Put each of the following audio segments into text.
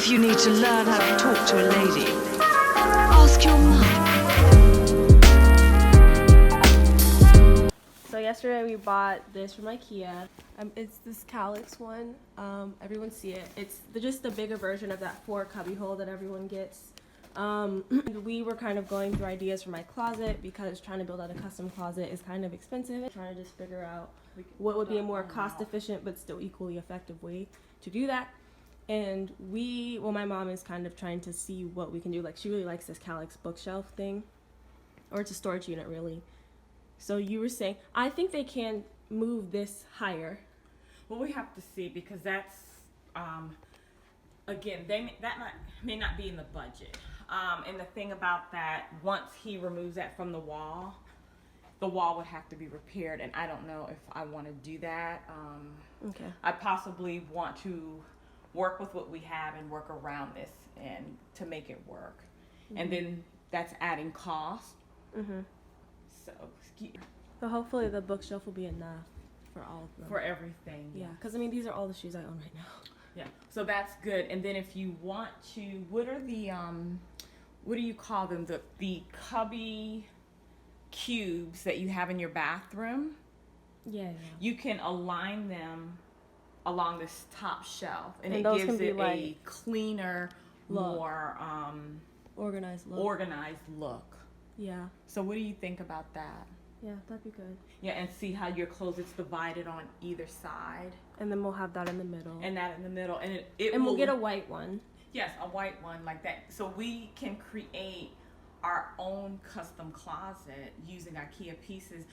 If you need to learn how to talk to a lady, ask your mum. So yesterday we bought this from IKEA. It's this calyx one. Everyone see it. It's just the bigger version of that 4 cubby hole that everyone gets. We were kind of going through ideas for my closet because trying to build out a custom closet is kind of expensive. Trying to just figure out what would be a more cost efficient but still equally effective way to do that. And my mom is kind of trying to see what we can do. Like, she really likes this calyx bookshelf thing, or it's a storage unit really. So you were saying, I think they can move this higher. Well, we have to see, because that's, again, that may not be in the budget. And the thing about that, once he removes that from the wall would have to be repaired, and I don't know if I want to do that. Okay. I possibly want to work with what we have and work around this and to make it work. Mm-hmm. And then that's adding cost. Mm-hmm. So hopefully the bookshelf will be enough for all of them. For everything. Yeah, because I mean, these are all the shoes I own right now. Yeah, so that's good. And then if you want to, what are the, what do you call them? The cubby cubes that you have in your bathroom? Yeah. You can align them along this top shelf, and it those gives can be it like a cleaner, more organized look. Yeah. So what do you think about that? Yeah, that'd be good. Yeah, and see how your closet's divided on either side. And then we'll have that in the middle. And that in the middle, and we'll get a white one. Yes, a white one like that. So we can create our own custom closet using IKEA pieces.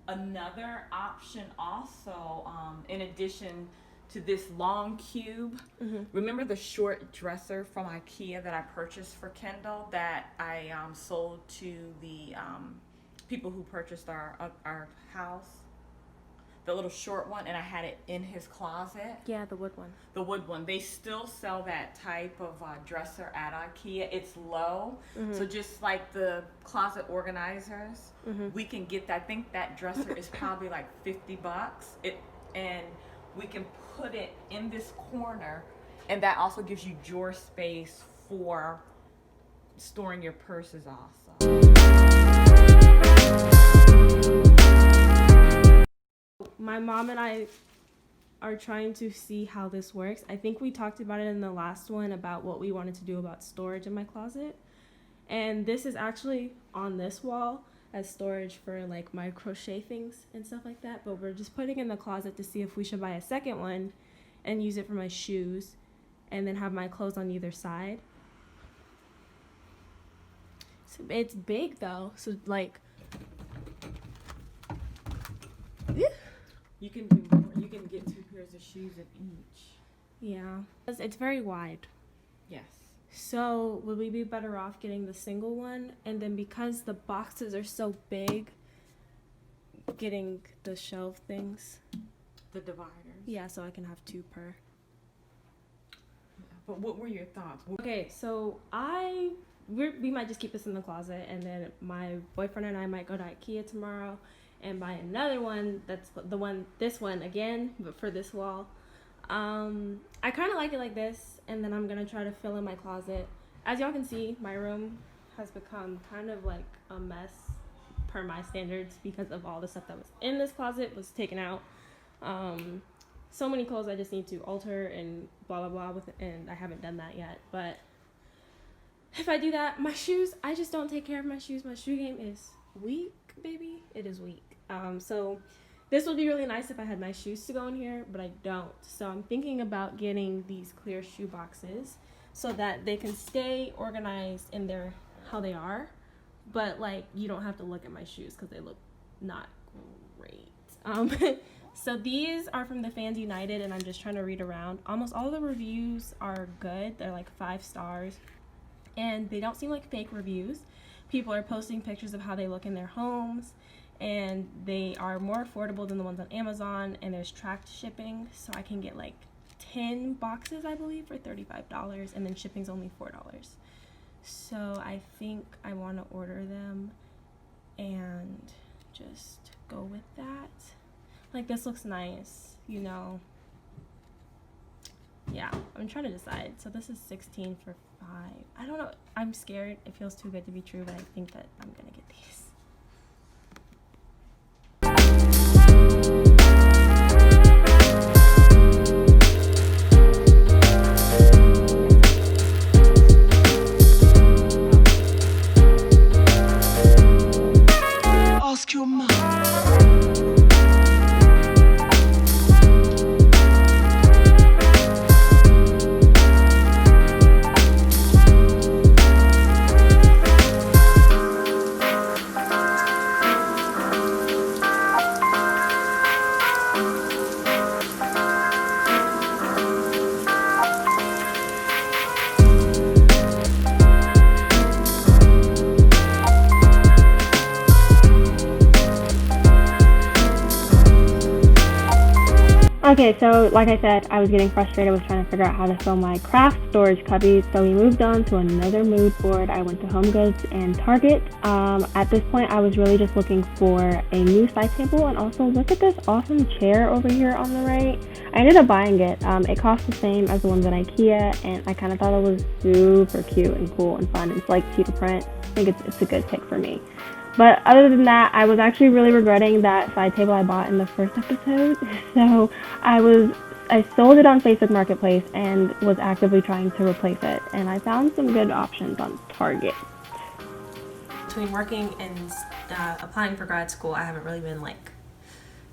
Another option also, in addition to this long cube, remember the short dresser from IKEA that I purchased for Kendall that I sold to the people who purchased our house? The little short one, and I had it in his closet. Yeah, the wood one. The wood one. They still sell that type of dresser at IKEA. It's low, so just like the closet organizers, we can get that. I think that dresser is probably like $50. And we can put it in this corner, and that also gives you drawer space for storing your purses also. My mom and I are trying to see how this works. I think we talked about it in the last one about what we wanted to do about storage in my closet. And this is actually on this wall as storage for like my crochet things and stuff like that. But we're just putting it in the closet to see if we should buy a second one and use it for my shoes and then have my clothes on either side. So it's big though. So like, You can do more. You can get 2 pairs of shoes in each. yeah, it's very wide. Yes. So would we be better off getting the single one, and then because the boxes are so big, getting the shelf things? The dividers. Yeah, so I can have 2 per. But what were your thoughts? Okay, so we might just keep this in the closet, and then my boyfriend and I might go to IKEA tomorrow and buy another one that's this one again, but for this wall. I kind of like it like this, and then I'm gonna try to fill in my closet. As y'all can see, my room has become kind of like a mess per my standards because of all the stuff that was in this closet was taken out. So many clothes I just need to alter and blah blah blah with it, and I haven't done that yet. But if I do that, my shoes, I just don't take care of my shoes. My shoe game is weak, baby. It is weak. So this would be really nice if I had my shoes to go in here, but I don't. So I'm thinking about getting these clear shoe boxes so that they can stay organized in their how they are, but like you don't have to look at my shoes because they look not great. So these are from the Fans United, and I'm just trying to read around. Almost all the reviews are good. They're like 5 stars, and they don't seem like fake reviews. People are posting pictures of how they look in their homes, and they are more affordable than the ones on Amazon, and there's tracked shipping, so I can get like 10 boxes, I believe, for $35, and then shipping's only $4. So I think I want to order them and just go with that. Like, this looks nice, you know. Yeah. yeah, I'm trying to decide. So this is 16 for 5. I don't know. I'm scared. It feels too good to be true, but I think that I'm gonna get these. Ask your mom. Okay, so like I said, I was getting frustrated with trying to figure out how to fill my craft storage cubby, so we moved on to another mood board. I went to Home Goods and Target. At this point, I was really just looking for a new side table, and also look at this awesome chair over here on the right. I ended up buying it. It cost the same as the ones at IKEA, and I kind of thought it was super cute and cool and fun. It's like cheetah print. I think it's a good pick for me. But other than that, I was actually really regretting that side table I bought in the first episode. So I sold it on Facebook Marketplace and was actively trying to replace it. And I found some good options on Target. Between working and applying for grad school, I haven't really been like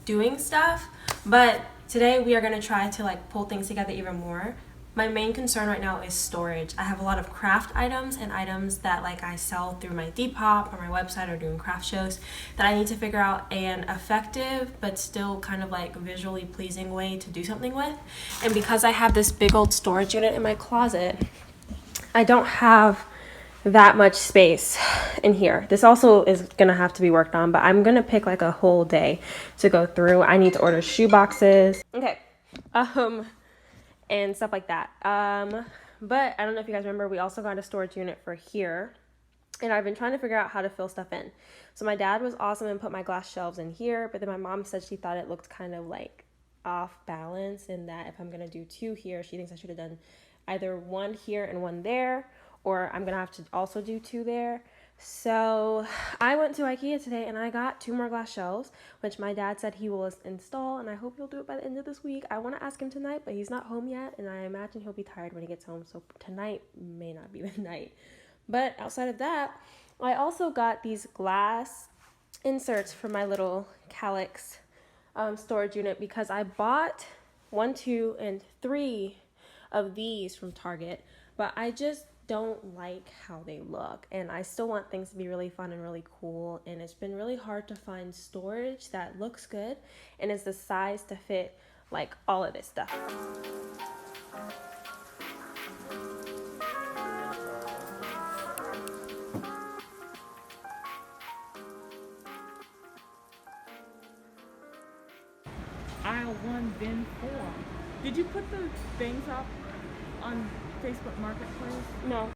doing stuff. But today we are going to try to like pull things together even more. My main concern right now is storage. I have a lot of craft items and items that like I sell through my Depop or my website or doing craft shows that I need to figure out an effective but still kind of like visually pleasing way to do something with. And because I have this big old storage unit in my closet, I don't have that much space in here. This also is gonna have to be worked on, but I'm gonna pick like a whole day to go through. I need to order shoe boxes. Okay. And stuff like that. But I don't know if you guys remember, we also got a storage unit for here, and I've been trying to figure out how to fill stuff in. So my dad was awesome and put my glass shelves in here, but then my mom said she thought it looked kind of like off balance, in that if I'm gonna do 2 here, she thinks I should have done either 1 here and 1 there, or I'm gonna have to also do 2 there. So I went to IKEA today and I got 2 more glass shelves, which my dad said he will install, and I hope he'll do it by the end of this week. I want to ask him tonight, but he's not home yet, and I imagine he'll be tired when he gets home, so tonight may not be the night. But outside of that, I also got these glass inserts for my little Calyx storage unit, because I bought 1, 2, and 3 of these from Target, but I just don't like how they look, and I still want things to be really fun and really cool, and it's been really hard to find storage that looks good and is the size to fit like all of this stuff. Aisle 1, bin 4. Did you put the things up on Facebook Marketplace? No.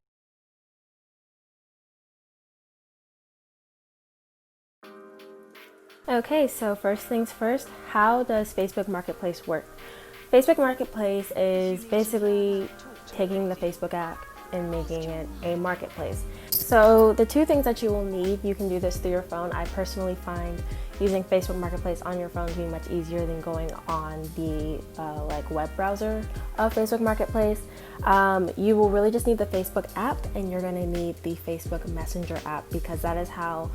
Okay, so first things first, how does Facebook Marketplace work? Facebook Marketplace is basically taking the Facebook app and making it a marketplace. So the 2 things that you will need, you can do this through your phone. I personally find using Facebook Marketplace on your phone to be much easier than going on the like web browser of Facebook Marketplace. You will really just need the Facebook app, and you're gonna need the Facebook Messenger app, because that is how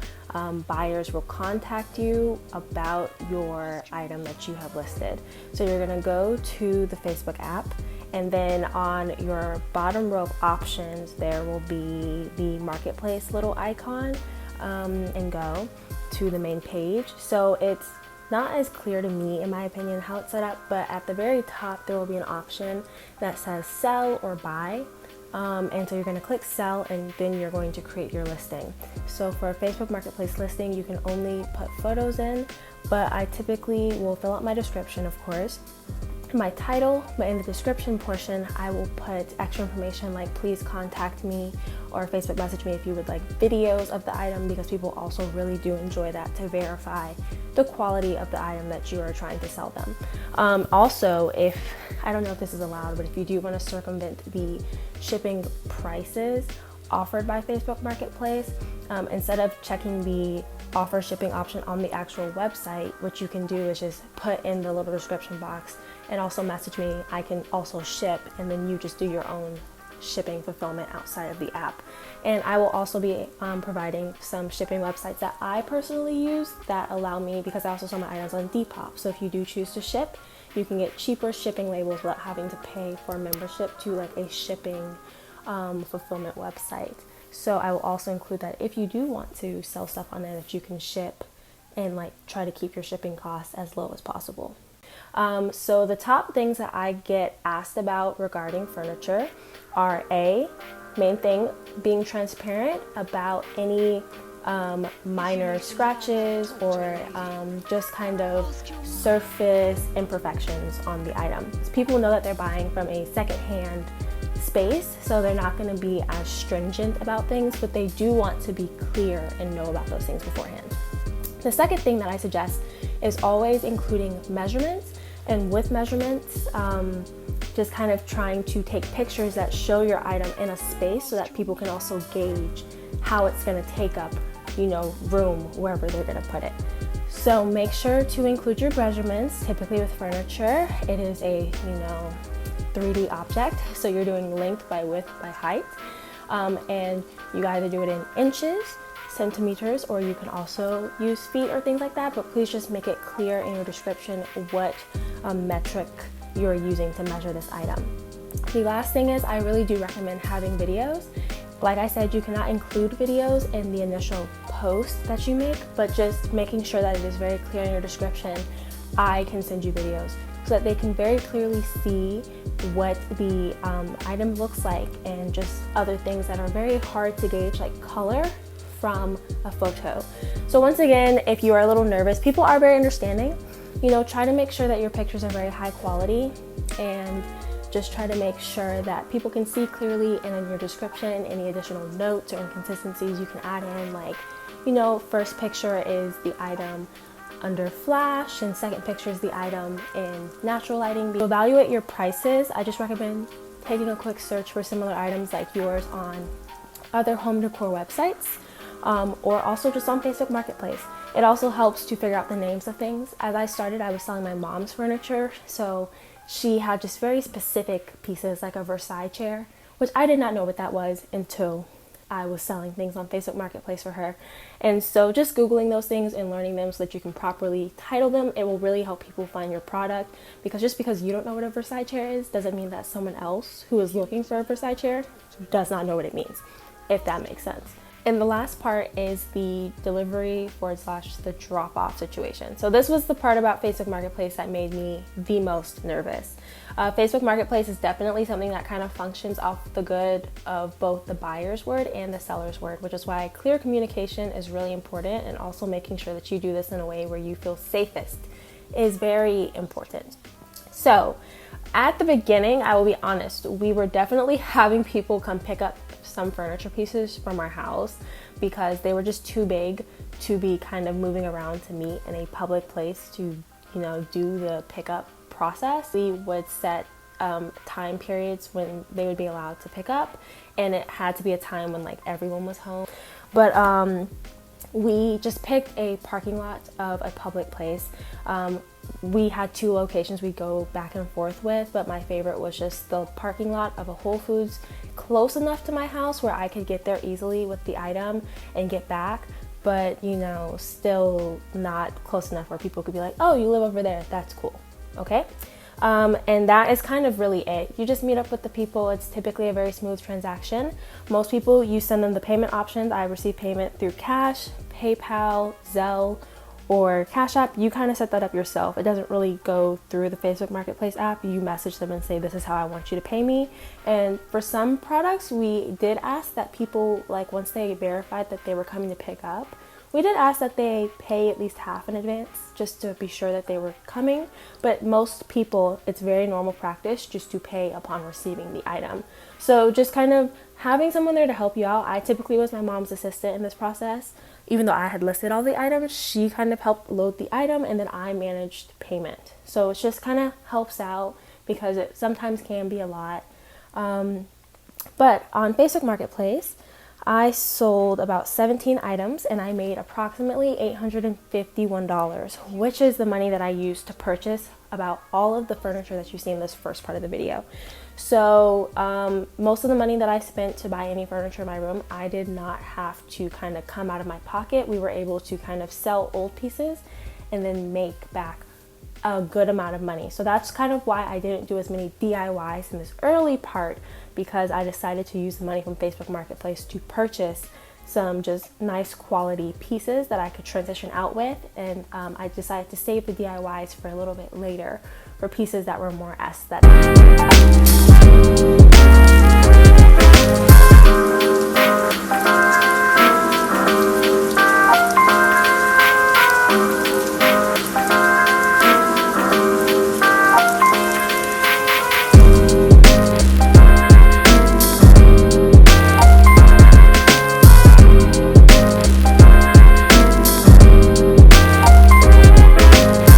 buyers will contact you about your item that you have listed. So you're gonna go to the Facebook app, and then on your bottom row of options, there will be the marketplace little icon, and go to the main page. So it's not as clear to me, in my opinion, how it's set up, but at the very top, there will be an option that says sell or buy. And so you're going to click sell, and then you're going to create your listing. So for a Facebook Marketplace listing, you can only put photos in, but I typically will fill out my description, of course, my title, but in the description portion, I will put extra information like please contact me, or Facebook message me if you would like videos of the item, because people also really do enjoy that to verify the quality of the item that you are trying to sell them. Also, if I don't know if this is allowed, but if you do want to circumvent the shipping prices offered by Facebook Marketplace, instead of checking the offer shipping option on the actual website, what you can do is just put in the little description box and also message me. I can also ship, and then you just do your own shipping fulfillment outside of the app. And I will also be providing some shipping websites that I personally use that allow me, because I also sell my items on DEPOP. So if you do choose to ship, you can get cheaper shipping labels without having to pay for membership to like a shipping fulfillment website. So I will also include that if you do want to sell stuff on there, that you can ship and like try to keep your shipping costs as low as possible. So the top things that I get asked about regarding furniture are main thing, being transparent about any minor scratches or just kind of surface imperfections on the item. People know that they're buying from a secondhand space, so they're not going to be as stringent about things, but they do want to be clear and know about those things beforehand. The second thing that I suggest is always including measurements, and with measurements, just kind of trying to take pictures that show your item in a space so that people can also gauge how it's going to take up, room wherever they're going to put it. So make sure to include your measurements. Typically with furniture, it is a, 3D object, so you're doing length by width by height, and you either do it in inches, centimeters, or you can also use feet or things like that, but please just make it clear in your description what metric you're using to measure this item. The last thing is I really do recommend having videos. Like I said, you cannot include videos in the initial post that you make, but just making sure that it is very clear in your description. I can send you videos so that they can very clearly see what the item looks like, and just other things that are very hard to gauge, like color from a photo. So once again, if you are a little nervous, people are very understanding. Try to make sure that your pictures are very high quality, and just try to make sure that people can see clearly, and in your description, any additional notes or inconsistencies you can add in, like, first picture is the item under flash, and second picture is the item in natural lighting. To evaluate your prices, I just recommend taking a quick search for similar items like yours on other home decor websites, or also just on Facebook Marketplace. It also helps to figure out the names of things. As I started, I was selling my mom's furniture, so she had just very specific pieces, like a Versailles chair, which I did not know what that was until I was selling things on Facebook Marketplace for her. And so just Googling those things and learning them so that you can properly title them, it will really help people find your product, because just because you don't know what a Versailles chair is doesn't mean that someone else who is looking for a Versailles chair does not know what it means, if that makes sense. And the last part is the delivery / the drop-off situation. So this was the part about Facebook Marketplace that made me the most nervous. Facebook Marketplace is definitely something that kind of functions off the good of both the buyer's word and the seller's word, which is why clear communication is really important, and also making sure that you do this in a way where you feel safest is very important. So at the beginning, I will be honest, we were definitely having people come pick up some furniture pieces from our house because they were just too big to be kind of moving around to meet in a public place to, do the pickup process. We would set time periods when they would be allowed to pick up, and it had to be a time when like everyone was home. But we just picked a parking lot of a public place. We had 2 locations we go back and forth with, but my favorite was just the parking lot of a Whole Foods close enough to my house where I could get there easily with the item and get back, but still not close enough where people could be like, oh, you live over there, that's cool. Okay. And that is kind of really it. You just meet up with the people. It's typically a very smooth transaction. Most people, you send them the payment options. I receive payment through cash, PayPal, Zelle, or Cash App. You kind of set that up yourself. It doesn't really go through the Facebook Marketplace app. You message them and say, this is how I want you to pay me. And for some products, we did ask that people, like once they verified that they were coming to pick up, We did ask that they pay at least half in advance just to be sure that they were coming, but most people, it's very normal practice just to pay upon receiving the item. So just kind of having someone there to help you out. I typically was my mom's assistant in this process. Even though I had listed all the items, she kind of helped load the item and then I managed payment. So it just kind of helps out because it sometimes can be a lot. But on Facebook Marketplace, I sold about 17 items and I made approximately $851, which is the money that I used to purchase about all of the furniture that you see in this first part of the video. So most of the money that I spent to buy any furniture in my room, I did not have to kind of come out of my pocket. We were able to kind of sell old pieces and then make back a good amount of money. So that's kind of why I didn't do as many DIYs in this early part, because I decided to use the money from Facebook Marketplace to purchase some just nice quality pieces that I could transition out with, and I decided to save the DIYs for a little bit later for pieces that were more aesthetic.